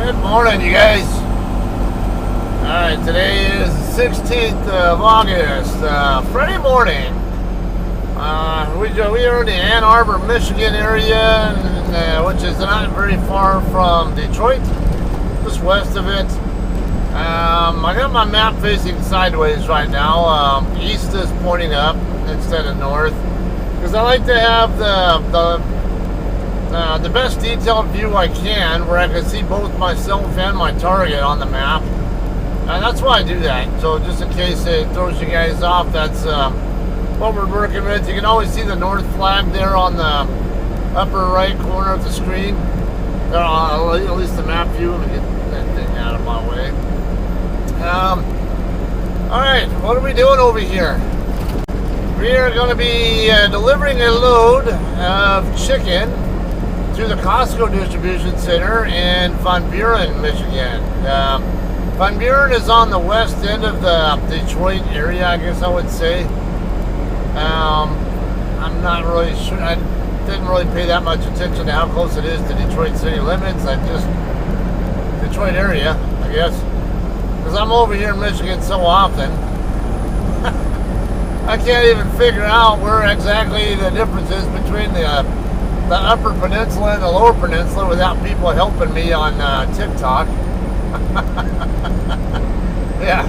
Good morning, you guys. Alright, today is the 16th of August, Friday morning. We are in the Ann Arbor, Michigan area, which is not very far from Detroit, just west of it. I got my map facing sideways right now. East is pointing up instead of north, because I like to have the best detailed view I can, where I can see both myself and my target on the map. And that's why I do that. So just in case it throws you guys off, that's what we're working with. You can always see the north flag there on the upper right corner of the screen. At least the map view. Let me get that thing out of my way. Alright, what are we doing over here? We are going to be delivering a load of chicken to the Costco distribution center in Van Buren, Michigan. Van Buren is on the west end of the Detroit area, I guess I would say. I'm not really sure. I didn't really pay that much attention to how close it is to Detroit city limits. I just Detroit area, I guess, because I'm over here in Michigan so often. I can't even figure out where exactly the difference is between the upper peninsula and the lower peninsula without people helping me on TikTok. Yeah.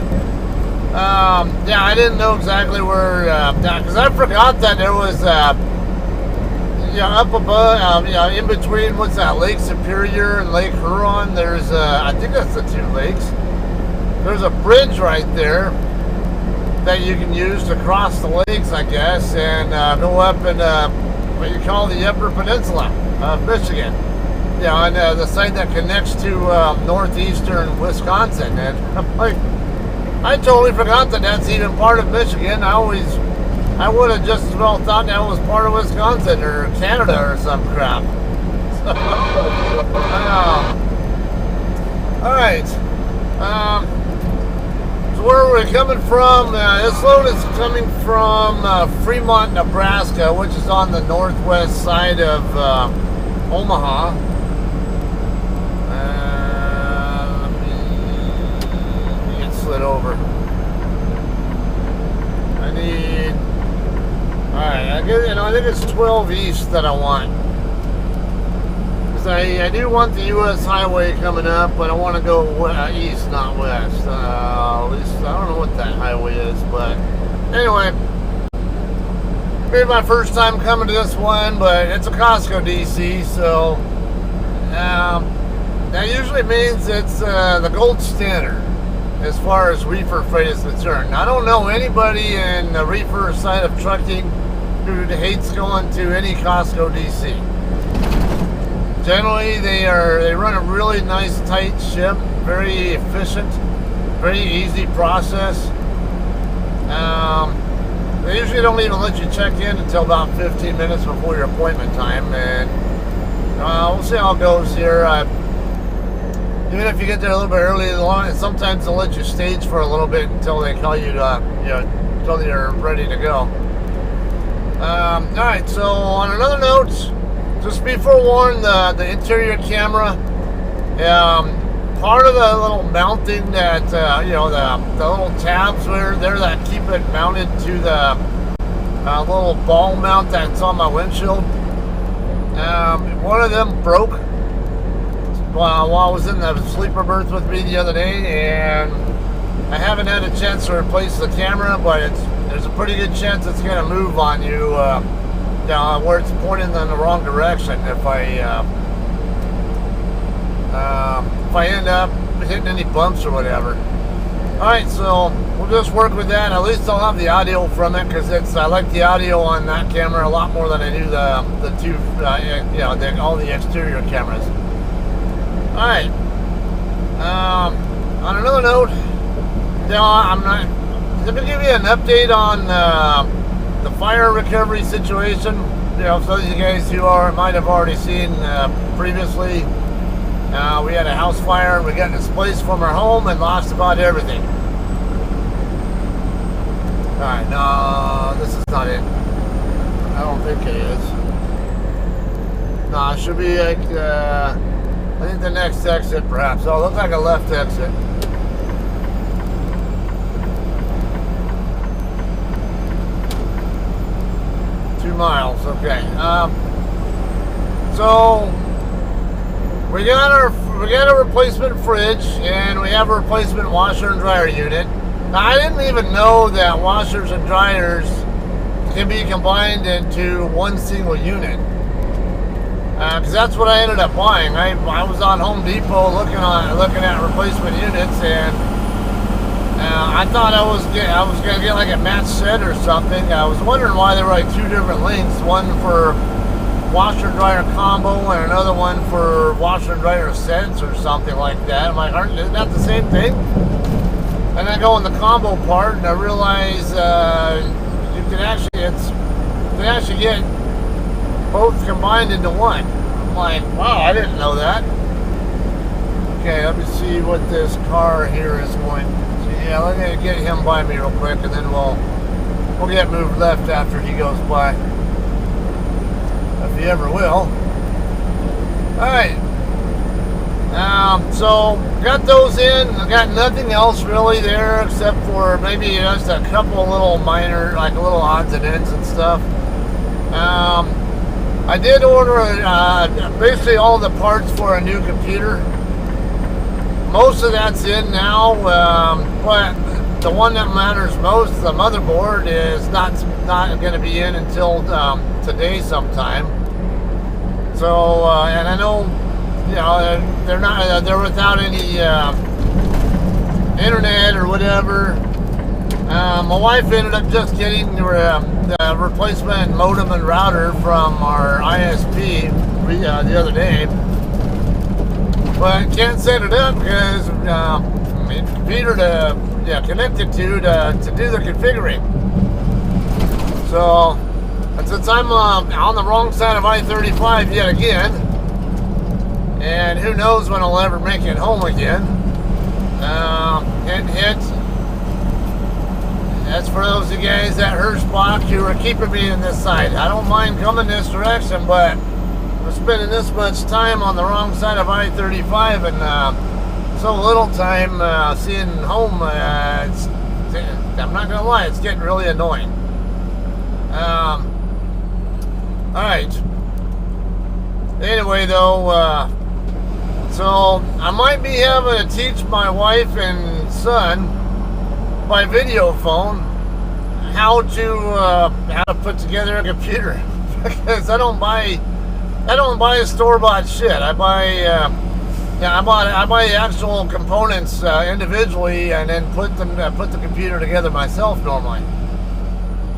Yeah, I didn't know exactly where, because I forgot that there was, up above, in between, what's that, Lake Superior and Lake Huron, there's, I think that's the two lakes. There's a bridge right there that you can use to cross the lakes, I guess, and go up in what you call the Upper Peninsula of Michigan. Yeah, and the site that connects to northeastern Wisconsin. And I'm like, I totally forgot that that's even part of Michigan. I would have just as well thought that was part of Wisconsin or Canada or some crap. So, all right. So where are we coming from? This load is coming from Fremont, Nebraska, which is on the northwest side of Omaha. Let me get slid over. I need. All right, I think it's 12 east that I want. I do want the U.S. highway coming up, but I want to go east, not west. At least I don't know what that highway is, but anyway, maybe my first time coming to this one, but it's a Costco DC, so that usually means it's the gold standard as far as reefer freight is concerned. I don't know anybody in the reefer side of trucking who hates going to any Costco DC. Generally, they run a really nice, tight ship, very efficient, very easy process. They usually don't even let you check in until about 15 minutes before your appointment time, and we'll see how it goes here. Even if you get there a little bit early, sometimes they'll let you stage for a little bit until they call you to, until you're ready to go. All right. So on another note. Just be forewarned, the interior camera, part of the little mounting that, the little tabs there that keep it mounted to the little ball mount that's on my windshield. One of them broke while I was in the sleeper berth with me the other day, and I haven't had a chance to replace the camera, but there's a pretty good chance it's going to move on you. Where it's pointing in the wrong direction if I end up hitting any bumps or whatever. Alright, so we'll just work with that. At least I'll have the audio from it, because I like the audio on that camera a lot more than I do the two, all the exterior cameras. Alright. On another note, I'm going to give you an update on the fire recovery situation. For those of you guys who might have already seen previously, we had a house fire. We got displaced from our home and lost about everything. Alright, no, this is not it. I don't think it is. No, it should be like, I think the next exit, perhaps. Oh, it looks like a left exit. Miles, okay. So we got a replacement fridge and we have a replacement washer and dryer unit. Now, I didn't even know that washers and dryers can be combined into one single unit, because that's what I ended up buying. I was on Home Depot looking at replacement units, and I thought I was gonna get like a match set or something. I was wondering why there were like two different links, one for washer and dryer combo and another one for washer and dryer sets or something like that. I'm like, isn't that the same thing? And I go in the combo part and I realize you can actually get both combined into one. I'm like, wow, I didn't know that. Okay, let me see what this car here is going. Yeah, let me get him by me real quick, and then we'll get moved left after he goes by, if he ever will. All right. So got those in. I got nothing else really there except for maybe just a couple little minor, like little odds and ends and stuff. I did order basically all the parts for a new computer. Most of that's in now, but the one that matters most, the motherboard, is not going to be in until today sometime. So, and I know, they're without any internet or whatever. My wife ended up just getting the replacement modem and router from our ISP the other day. But can't set it up because the computer to connect it to do the configuring. So, and since I'm on the wrong side of I-35 yet again, and who knows when I'll ever make it home again. Hint. That's for those of you guys at Hirschbach who are keeping me in this side. I don't mind coming this direction, but we're spending this much time on the wrong side of I-35 and so little time seeing home. I'm not gonna lie, it's getting really annoying. All right. Anyway, though, so I might be having to teach my wife and son by video phone how to put together a computer, because I don't buy store-bought shit. I buy the actual components individually, and then put the computer together myself normally.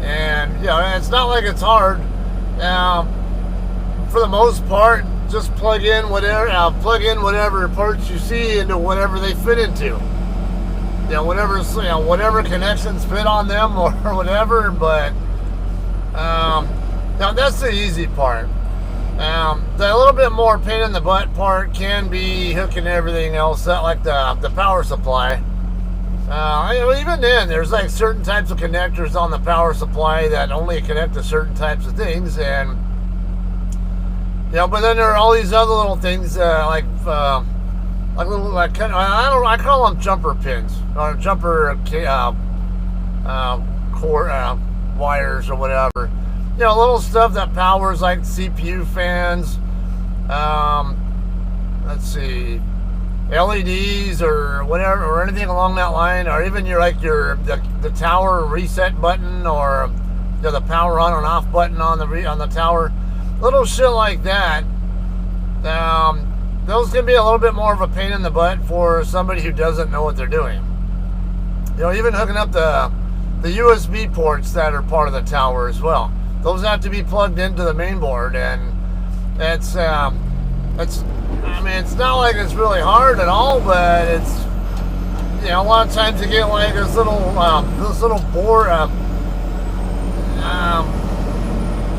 And it's not like it's hard. For the most part, just plug in whatever parts you see into whatever they fit into. Whatever connections fit on them or whatever. But that's the easy part. The little bit more pain in the butt part can be hooking everything else up, like the power supply. Even then, there's like certain types of connectors on the power supply that only connect to certain types of things, and but then there are all these other little things I call them jumper pins or jumper core wires or whatever. Little stuff that powers like CPU fans. Let's see, LEDs or whatever, or anything along that line, or even the tower reset button, or the power on and off button on the tower. Little shit like that. Those can be a little bit more of a pain in the butt for somebody who doesn't know what they're doing. Even hooking up the USB ports that are part of the tower as well. Those have to be plugged into the main board, and it's not like it's really hard at all, but it's a lot of times you get like this little board,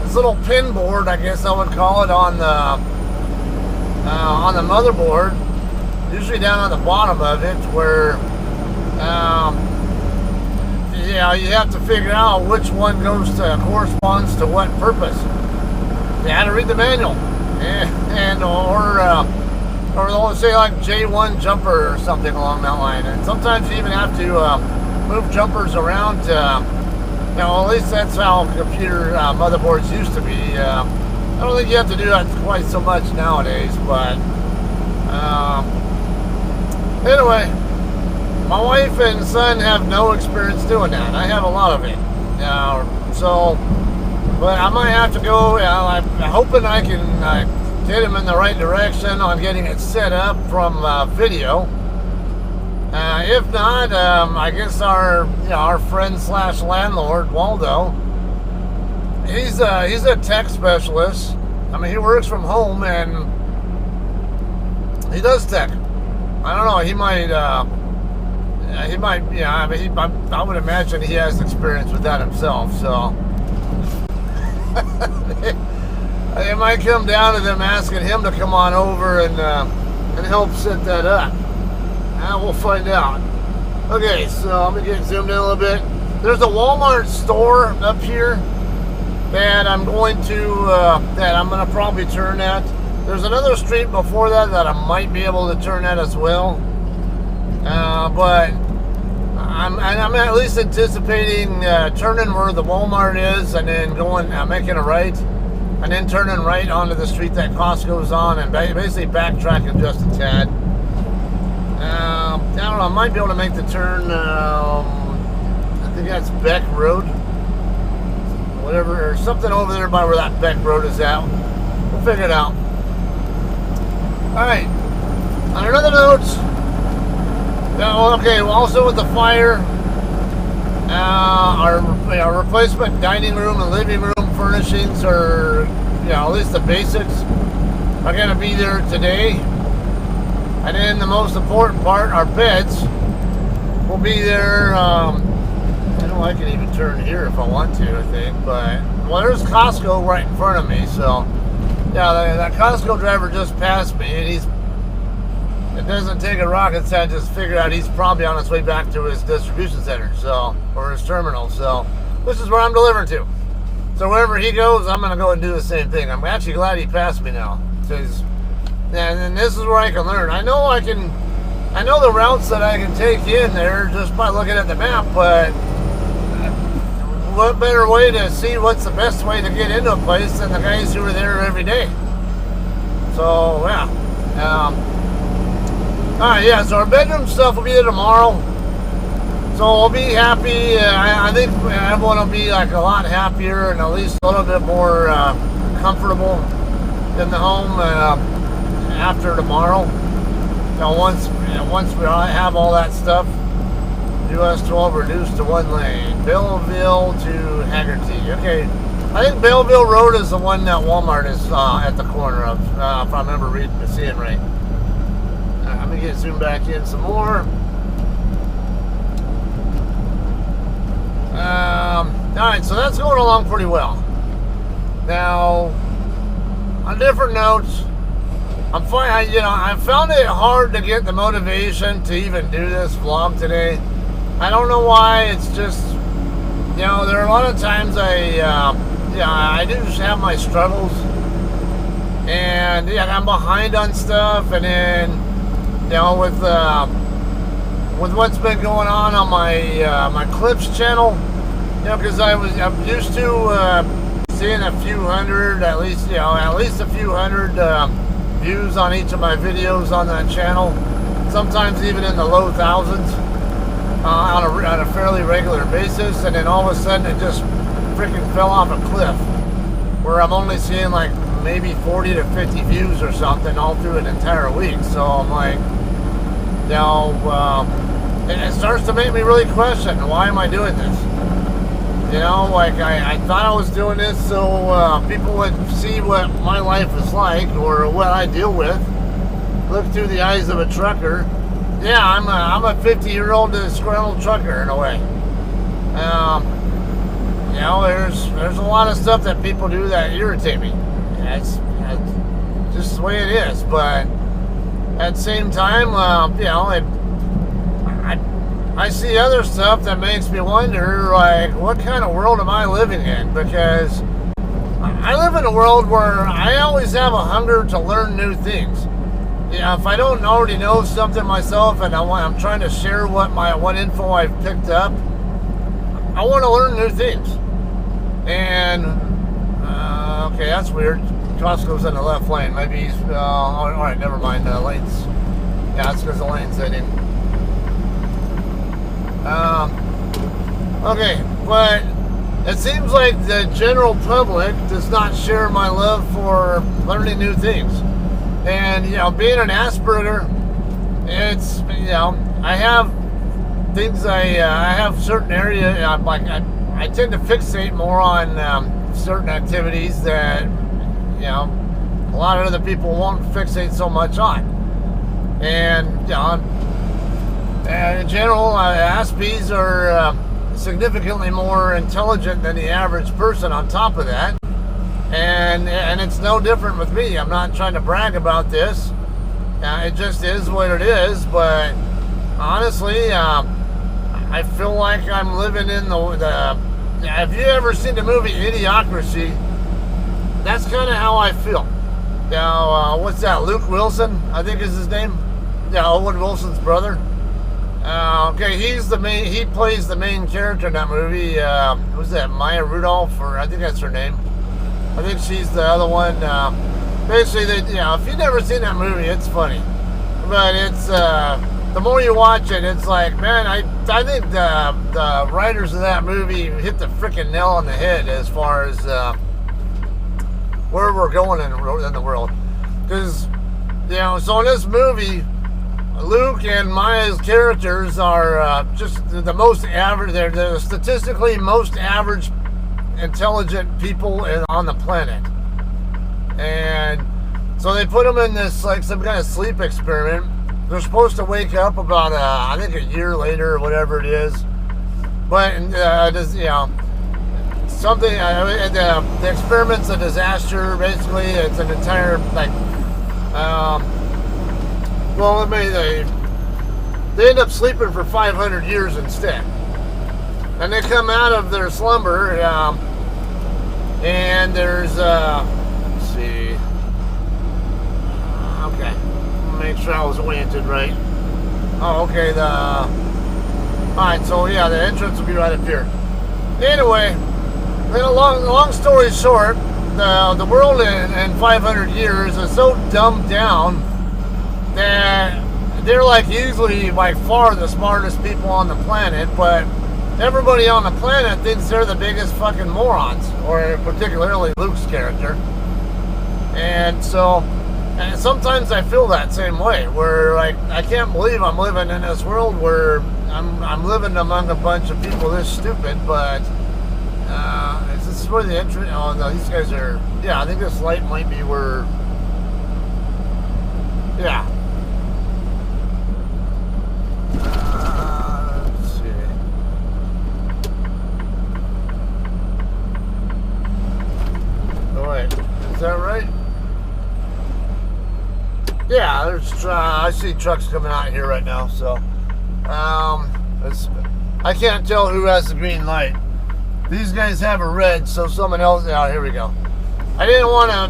this little pin board, I guess I would call it, on the motherboard, usually down on the bottom of it, where you have to figure out which one corresponds to what purpose. You had to read the manual, or they'll say like J1 jumper or something along that line. And sometimes you even have to move jumpers around. At least that's how computer motherboards used to be. I don't think you have to do that quite so much nowadays, but anyway, my wife and son have no experience doing that. I have a lot of it. But I might have to go. I'm hoping I can get him in the right direction on getting it set up from video. If not, I guess our friend / landlord Waldo, he's a tech specialist. I mean, he works from home and he does tech. I don't know. He might. Yeah. I mean, I would imagine he has experience with that himself. So it might come down to them asking him to come on over and help set that up. We'll find out. Okay, so I'm gonna get zoomed in a little bit. There's a Walmart store up here that I'm going to probably turn at. There's another street before that I might be able to turn at as well. But I'm at least anticipating turning where the Walmart is and then making a right and then turning right onto the street that Costco's on and basically backtracking just a tad. I don't know, I might be able to make the turn, I think that's Beck Road, whatever, or something over there by where that Beck Road is at. We'll figure it out. Alright, on another note, also with the fire, our replacement dining room and living room furnishings are, at least the basics, are going to be there today. And then the most important part, our beds, will be there. I know I can even turn here if I want to, I think. But, there's Costco right in front of me. So, yeah, that Costco driver just passed me. And it doesn't take a rocket scientist to figure out he's probably on his way back to his distribution center, or his terminal. So, this is where I'm delivering to. So, wherever he goes, I'm going to go and do the same thing. I'm actually glad he passed me now. And this is where I can learn. I know the routes that I can take in there just by looking at the map, but what better way to see what's the best way to get into a place than the guys who are there every day? So, yeah. Alright, yeah, so our bedroom stuff will be there tomorrow. So we'll be happy. I think everyone will be like a lot happier and at least a little bit more comfortable in the home after tomorrow. Once we have all that stuff, US 12 reduced to 1 lane. Belleville to Haggerty. Okay, I think Belleville Road is the one that Walmart is at the corner of, if I remember seeing right. I'm gonna get zoomed back in some more. Alright, so that's going along pretty well. Now, on different notes, I'm fine. I found it hard to get the motivation to even do this vlog today. I don't know why. It's just, there are a lot of times I do just have my struggles, and I'm behind on stuff, and then, with what's been going on my my clips channel, because I'm used to seeing a few hundred, at least a few hundred views on each of my videos on that channel, sometimes even in the low thousands on a fairly regular basis, and then all of a sudden it just freaking fell off a cliff where I'm only seeing like maybe 40 to 50 views or something all through an entire week. So I'm like, and it starts to make me really question, why am I doing this? I thought I was doing this so people would see what my life is like or what I deal with, look through the eyes of a trucker. Yeah, I'm a 50-year-old disgruntled trucker in a way. There's a lot of stuff that people do that irritate me. That's just the way it is. But at the same time, I see other stuff that makes me wonder, like, what kind of world am I living in? Because I live in a world where I always have a hunger to learn new things. yeah, if I don't already know something myself, and I'm trying to share what info I've picked up, I want to learn new things. And okay, that's weird. Costco's in the left lane. Maybe he's all right. Never mind. Lanes. Yeah, that's because the lane's hitting. Okay, but it seems like the general public does not share my love for learning new things. And, being an Asperger, it's, I have things I have certain area, I tend to fixate more on certain activities that, a lot of other people won't fixate so much on. And, in general, Aspies are significantly more intelligent than the average person on top of that. And it's no different with me. I'm not trying to brag about this. It just is what it is. But honestly, I feel like I'm living in the have you ever seen the movie Idiocracy? That's kind of how I feel. Now, what's that? Luke Wilson, I think is his name. Yeah, Owen Wilson's brother. Okay, he plays the main character in that movie. Who's that? Maya Rudolph, or I think that's her name. I think she's the other one. Basically, if you've never seen that movie, it's funny. But it's, the more you watch it, it's like, man, I think the writers of that movie hit the freaking nail on the head as far as where we're going in the world. Because, so in this movie, Luke and Maya's characters are just the most average. They're the statistically most average intelligent people on the planet. And so they put them in this, like, some kind of sleep experiment. They're supposed to wake up about, I think, a year later or whatever it is. But, something, the experiment's a disaster, basically. It's an entire, like, they end up sleeping for 500 years instead. And they come out of their slumber, and there's, let's see. Okay. Make sure I was oriented right. Oh, okay, alright, so yeah, the entrance will be right up here. Anyway, then a long story short, the world in 500 years is so dumbed down that they're like usually by far the smartest people on the planet, but everybody on the planet thinks they're the biggest fucking morons, or particularly Luke's character. And so, and sometimes I feel that same way, where like I can't believe I'm living in this world where I'm living among a bunch of people this stupid. But is this where the entrance? Oh no, these guys are. Yeah, I think this light might be where. Yeah. Let's see. Oh wait, is that right? Yeah, there's I see trucks coming out here right now, so I can't tell who has the green light. These guys have a red, so someone else. Oh, here we go. I didn't want to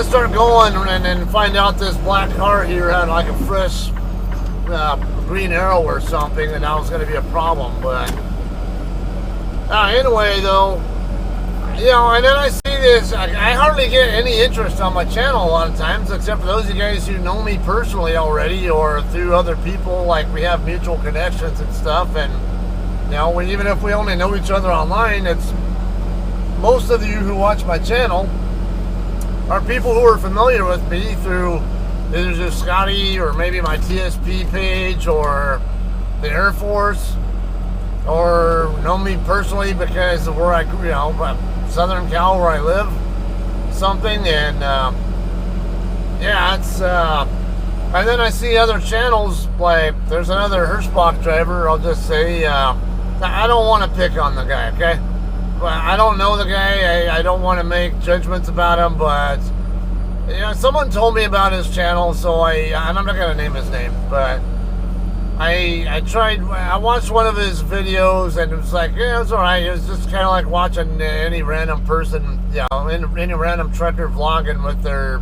start going and then find out this black car here had like a fresh green arrow or something, and that was going to be a problem. But anyway, though, and then I see this. I hardly get any interest on my channel a lot of times, except for those of you guys who know me personally already, or through other people. Like we have mutual connections and stuff, and even if we only know each other online, it's most of you who watch my channel are people who are familiar with me through either just Scotty or maybe my TSP page or the Air Force, or know me personally because of where I grew, Southern Cal where I live, something. And it's and then I see other channels, like there's another Hirschbach driver, I'll just say, I don't want to pick on the guy, okay? I don't know the guy, I don't want to make judgments about him, but someone told me about his channel, so I'm not going to name his name, but I watched one of his videos, and it was like, yeah, it was alright. It was just kind of like watching any random person, any random trucker vlogging with their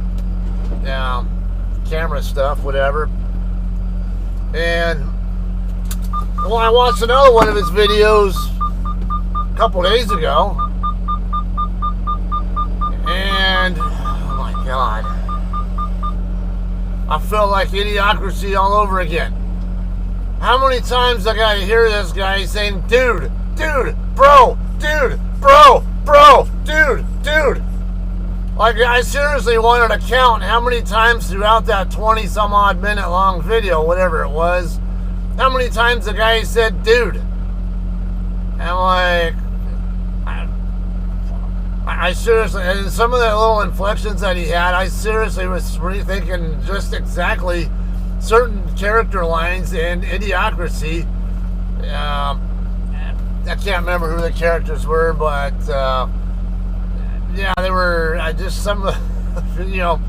camera stuff, whatever. And well, I watched another one of his videos a couple days ago, and oh my God, I felt like Idiocracy all over again. How many times I gotta hear this guy saying, dude, bro, dude, bro, dude. Like, I seriously wanted to count how many times throughout that 20 some odd minute long video, whatever it was, how many times the guy said, dude. And like, I seriously, and some of the little inflections that he had, I seriously was rethinking just exactly certain character lines in Idiocracy. I can't remember who the characters were, but yeah, they were just some of the, you know,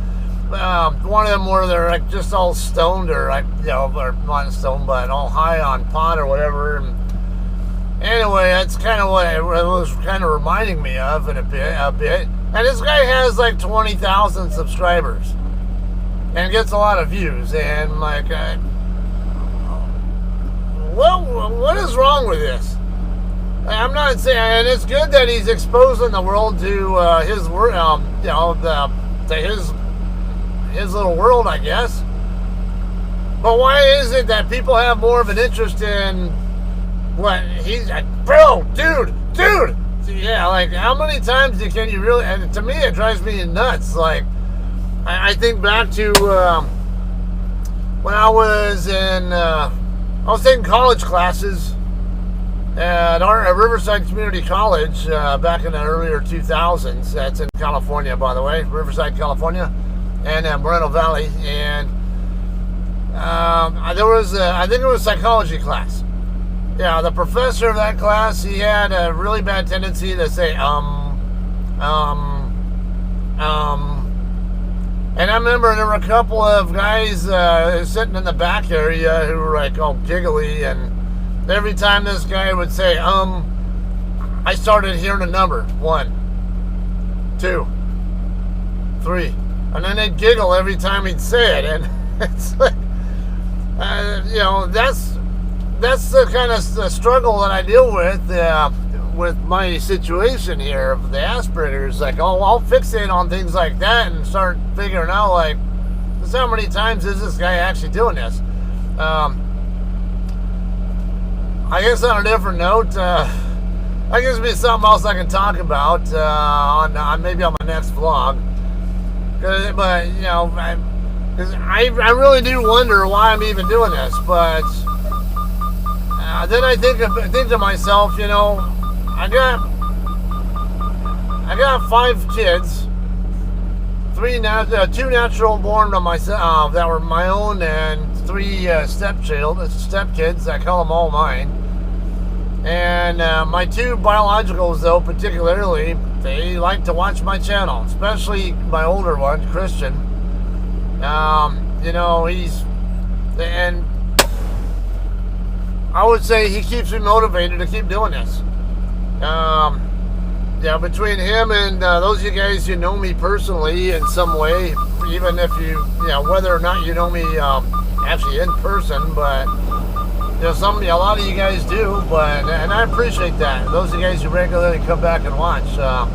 one of them where they're like just all stoned, or like, you know, or not stoned, but all high on pot or whatever. And anyway, that's kind of what it was kind of reminding me of in a bit. And this guy has like 20,000 subscribers and gets a lot of views. And like, what is wrong with this? I'm not saying, and it's good that he's exposing the world to his world, you know, to his little world, I guess. But why is it that people have more of an interest in what he's like, bro, dude? Yeah, like, how many times can you really? And to me, it drives me nuts. Like, I think back to when I was taking college classes at Riverside Community College back in the earlier 2000s. That's in California, by the way, Riverside, California, and Moreno Valley. And there was, I think it was a psychology class. Yeah, the professor of that class, he had a really bad tendency to say, and I remember there were a couple of guys sitting in the back area who were like all giggly, and every time this guy would say, I started hearing a number. 1, 2, 3. And then they'd giggle every time he'd say it. And it's like, you know, that's the kind of struggle that I deal with my situation here of the Asperger's. Like, I'll fixate on things like that and start figuring out, like, just how many times is this guy actually doing this? I guess on a different note, I guess it'll be something else I can talk about on maybe on my next vlog. But you know, I really do wonder why I'm even doing this. But then I think to myself, you know, I got 5 kids, 2 natural born to myself that were my own, and 3 stepkids. I call them all mine. And my 2 biologicals, though, particularly, they like to watch my channel, especially my older one, Christian. You know, and I would say he keeps me motivated to keep doing this. Yeah, between him and those of you guys who know me personally in some way, even if you know, whether or not you know me actually in person, but you know, a lot of you guys do, and I appreciate that. Those of you guys who regularly come back and watch, I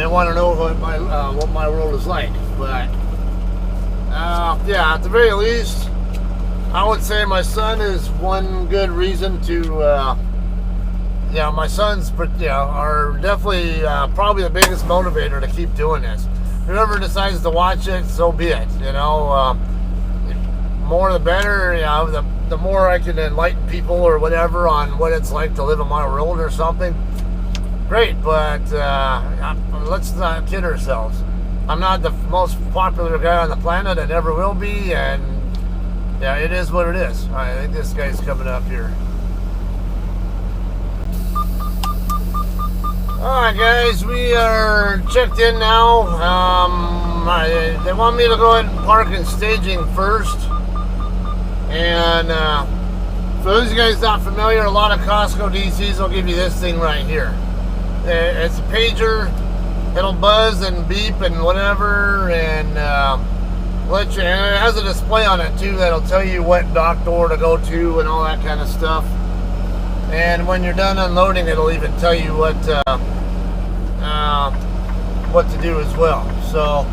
want to know what my world is like. But yeah, at the very least, I would say my son is one good reason to. Yeah, my sons, are definitely probably the biggest motivator to keep doing this. Whoever decides to watch it, so be it. You know, more the better. You know, the more I can enlighten people or whatever on what it's like to live in my world or something. Great, but let's not kid ourselves. I'm not the most popular guy on the planet. I never will be, and yeah, it is what it is. I think this guy's coming up here. Alright guys, we are checked in now. They want me to go ahead and park in staging first. And for those of you guys not familiar, a lot of Costco DCs will give you this thing right here. It's a pager. It'll buzz and beep and whatever. And let you, and it has a display on it too that'll tell you what dock door to go to and all that kind of stuff. And when you're done unloading, it'll even tell you what to do as well. So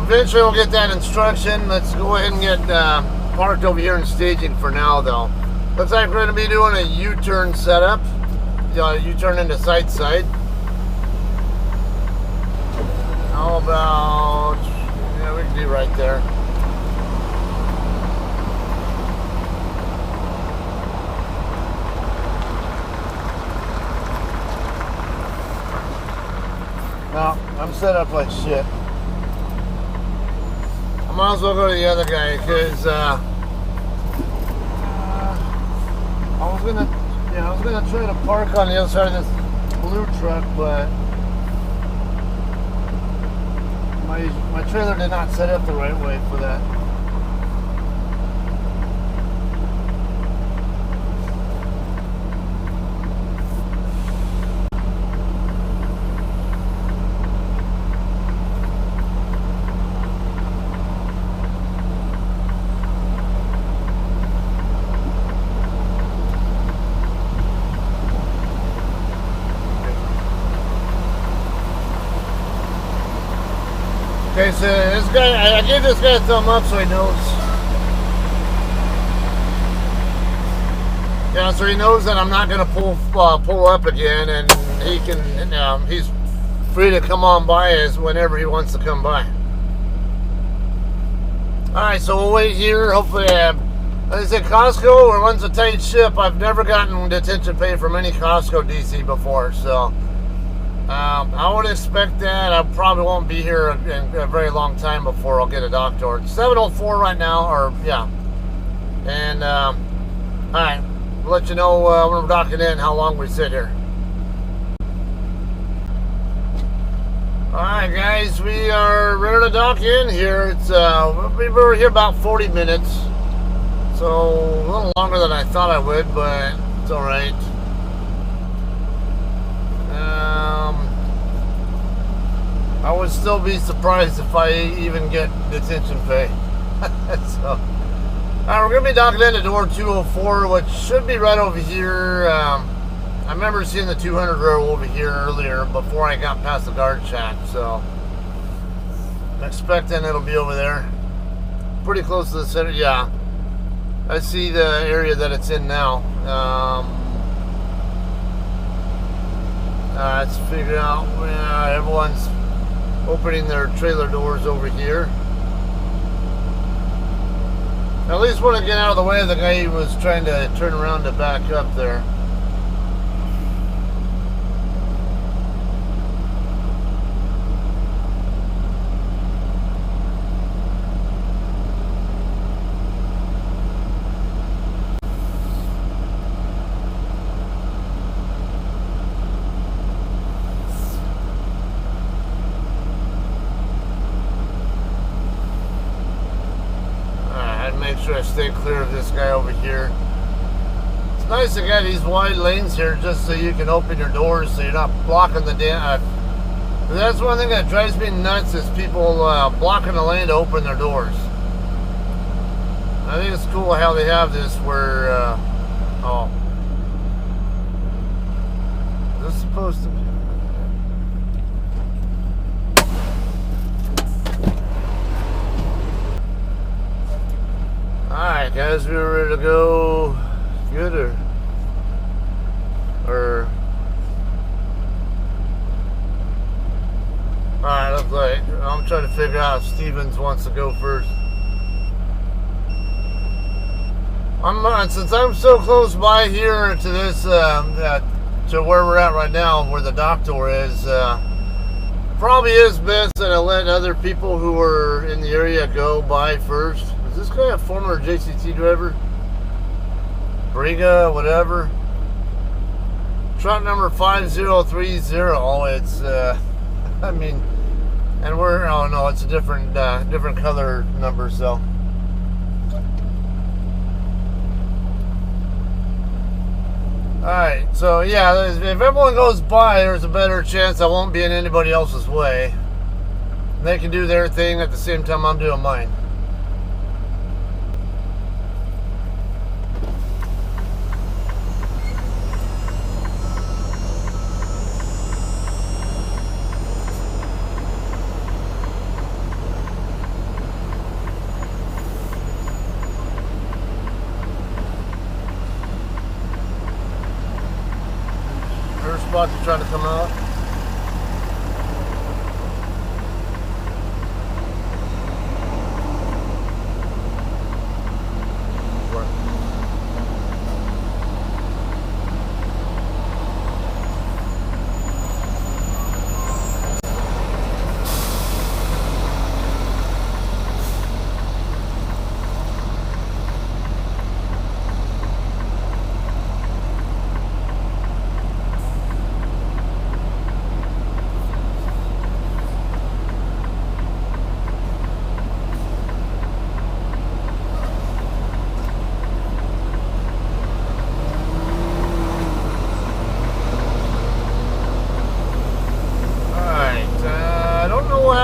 eventually we'll get that instruction. Let's go ahead and get parked over here in staging for now, though. Looks like we're going to be doing a U-turn setup. U-turn into side. How about, yeah, we can do right there. No, I'm set up like shit. I might as well go to the other guy because I was gonna try to park on the other side of this blue truck, but my trailer did not set up the right way for that. Okay, so this guy, I gave this guy a thumb up so he knows. Yeah, so he knows that I'm not gonna pull up again, and he can, he's free to come on by as whenever he wants to come by. All right, so we'll wait here. Hopefully, like I said, Costco runs a tight ship. I've never gotten detention pay from any Costco DC before, so. I would expect that. I probably won't be here in a very long time before I'll get a dock door. It's 7:04 right now, or yeah. And all right, we'll let you know when we're docking in how long we sit here. All right, guys, we are ready to dock in here. It's we were here about 40 minutes, so a little longer than I thought I would, but it's all right. I would still be surprised if I even get detention pay. So, all right, we're going to be docking into door 204, which should be right over here. I remember seeing the 200 row over here earlier before I got past the guard shack, so I'm expecting it'll be over there. Pretty close to the center, yeah. I see the area that it's in now. Let's figure out where everyone's opening their trailer doors over here. I at least want to get out of the way of the guy who was trying to turn around to back up there. Make sure I stay clear of this guy over here. It's nice to get these wide lanes here just so you can open your doors so you're not blocking the damn. That's one thing that drives me nuts is people blocking the lane to open their doors. I think it's cool how they have this where, oh. Is this supposed to be? Alright guys, we're ready to go. Good or alright, looks like I'm trying to figure out if Stevens wants to go first. Since I'm so close by here to this to where we're at right now, where the dock door is, probably is best that I let other people who are in the area go by first. Is this guy a former JCT driver? Briga, whatever. Truck number 5030. Oh, it's I mean, and we're, oh no, it's a different different color number, so. Alright, so yeah, if everyone goes by, there's a better chance I won't be in anybody else's way. They can do their thing at the same time I'm doing mine. First spot to try to come out.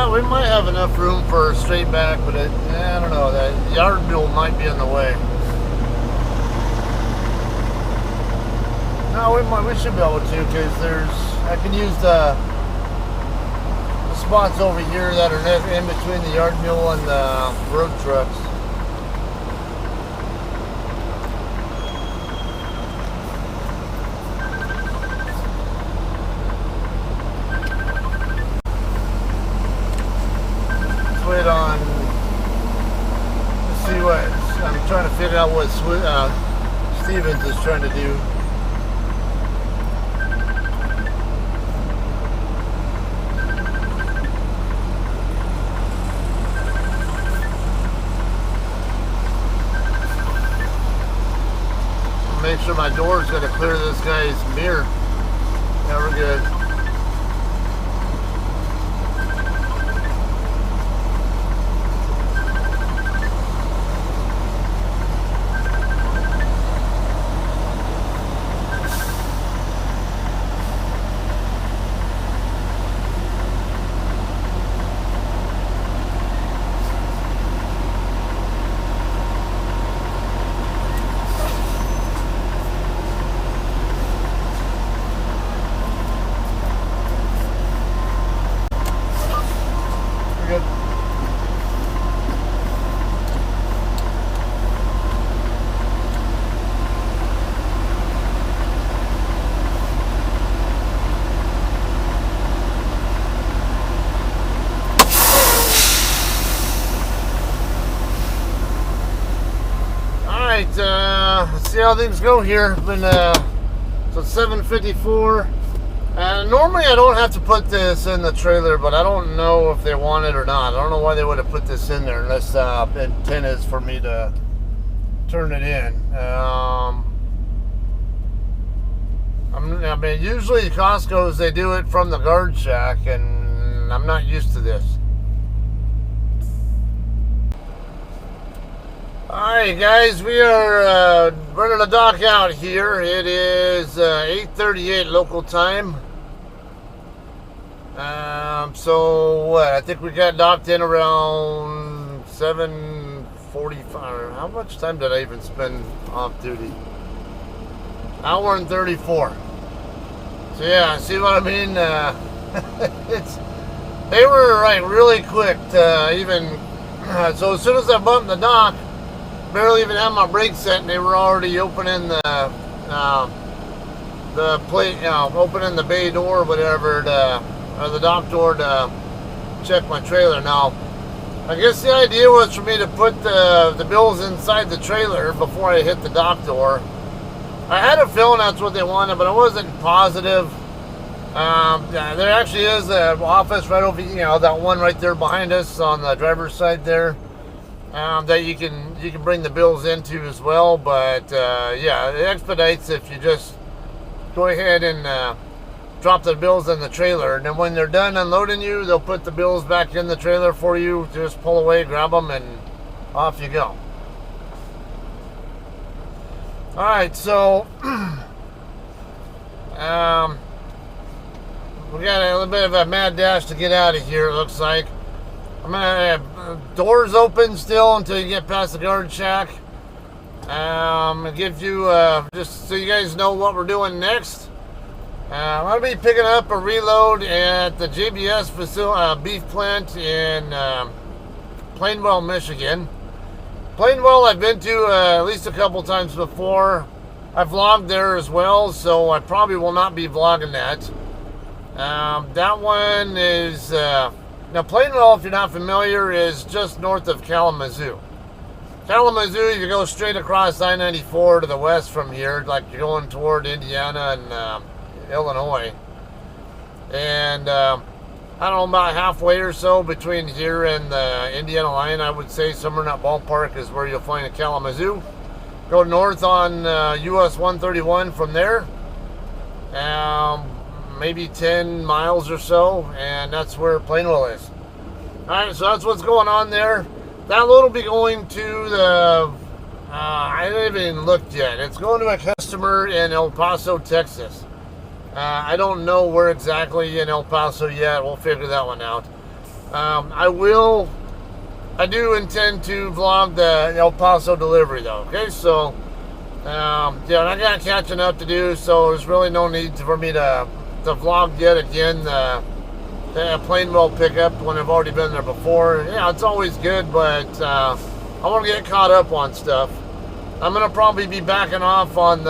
We might have enough room for a straight back, but I don't know. That yard mule might be in the way. No, we should be able to, because I can use the spots over here that are in between the yard mule and the road trucks. Wait on. Let's see what I'm trying to figure out what Stevens is trying to do. Make sure my door is going to clear this guy's mirror. Yeah, we're good. Let's see how things go here. So it's 7:54. Normally I don't have to put this in the trailer, but I don't know if they want it or not. I don't know why they would have put this in there unless the intent is for me to turn it in. I mean, usually Costco's, they do it from the guard shack, and I'm not used to this. Alright guys, we are running the dock out here. It is 8:38 local time. So what, I think we got docked in around 7:45. How much time did I even spend off duty? Hour and 34. So yeah, see what I mean? They were like really quick to even, so as soon as I bumped the dock, barely even had my brakes set, and they were already opening the plate, opening the bay door, or whatever, or the dock door to check my trailer. Now, I guess the idea was for me to put the bills inside the trailer before I hit the dock door. I had a feeling that's what they wanted, but I wasn't positive. There actually is an office right over, that one right there behind us on the driver's side there. That you can bring the bills into as well, but yeah, it expedites if you just go ahead and drop the bills in the trailer, and then when they're done unloading you, they'll put the bills back in the trailer for you. Just pull away, grab them, and off you go. All right, so we got a little bit of a mad dash to get out of here, it looks like. I'm gonna have doors open still until you get past the guard shack. I'll give you just so you guys know what we're doing next. I'm gonna be picking up a reload at the JBS facility, beef plant in Plainwell, Michigan. Plainwell I've been to at least a couple times before. I vlogged there as well, so I probably will not be vlogging that. That one is now Plainwell, if you're not familiar, is just north of Kalamazoo. Kalamazoo, you go straight across I-94 to the west from here, like you're going toward Indiana and Illinois. And I don't know, about halfway or so between here and the Indiana line, I would say somewhere in that ballpark is where you'll find a Kalamazoo. Go north on US 131 from there, maybe 10 miles or so, and that's where Plainwell is. Alright, so that's what's going on there. That load will be going to the, I haven't even looked yet. It's going to a customer in El Paso, Texas. I don't know where exactly in El Paso yet. We'll figure that one out. I do intend to vlog the El Paso delivery though. Okay, so yeah, I got catching up to do, so there's really no need for me to vlog yet again the Plainwell pickup when I've already been there before. Yeah, it's always good, but I want to get caught up on stuff. I'm gonna probably be backing off on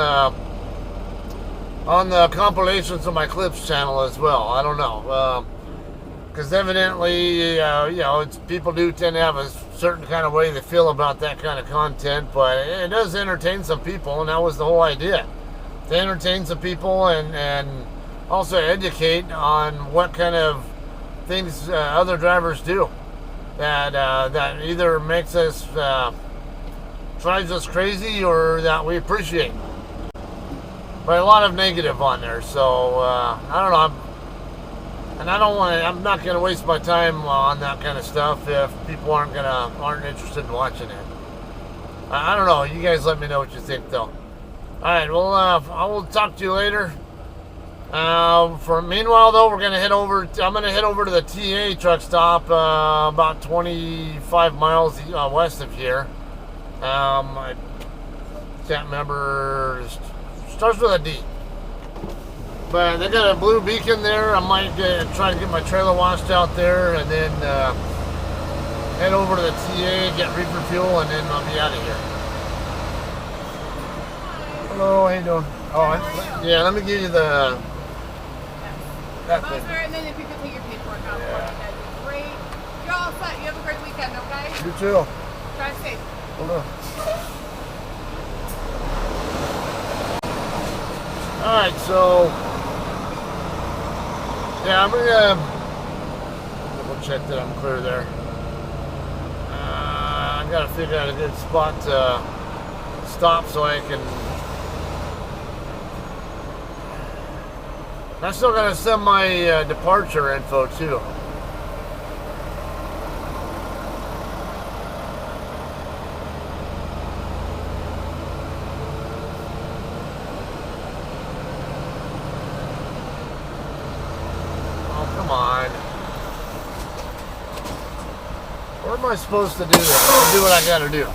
the compilations of my clips channel as well. I don't know, because evidently, you know, people do tend to have a certain kind of way they feel about that kind of content, but it does entertain some people, and that was the whole idea, to entertain some people and also educate on what kind of things other drivers do that either makes us drives us crazy or that we appreciate. But a lot of negative on there, so I don't know. I'm not gonna waste my time on that kind of stuff if people aren't interested in watching it. I don't know. You guys let me know what you think, though. All right. Well, I will talk to you later. Meanwhile, though, we're gonna head over. I'm gonna head over to the TA truck stop, about 25 miles west of here. I can't remember. Starts with a D. But they got a blue beacon there. I might try to get my trailer washed out there and then head over to the TA, get reefer fuel, and then I'll be out of here. Hello, how you doing? Oh, yeah, let me give you the... That thing. And then if you could take your paperwork out for me, that'd be great. You're all set. You have a great weekend, okay? You too. Drive safe. Hold on. Alright, so yeah, I'm gonna double check that I'm clear there. I gotta figure out a good spot to stop so I can. I still gotta send my departure info too. Come on. What am I supposed to do then? I'll do what I gotta do.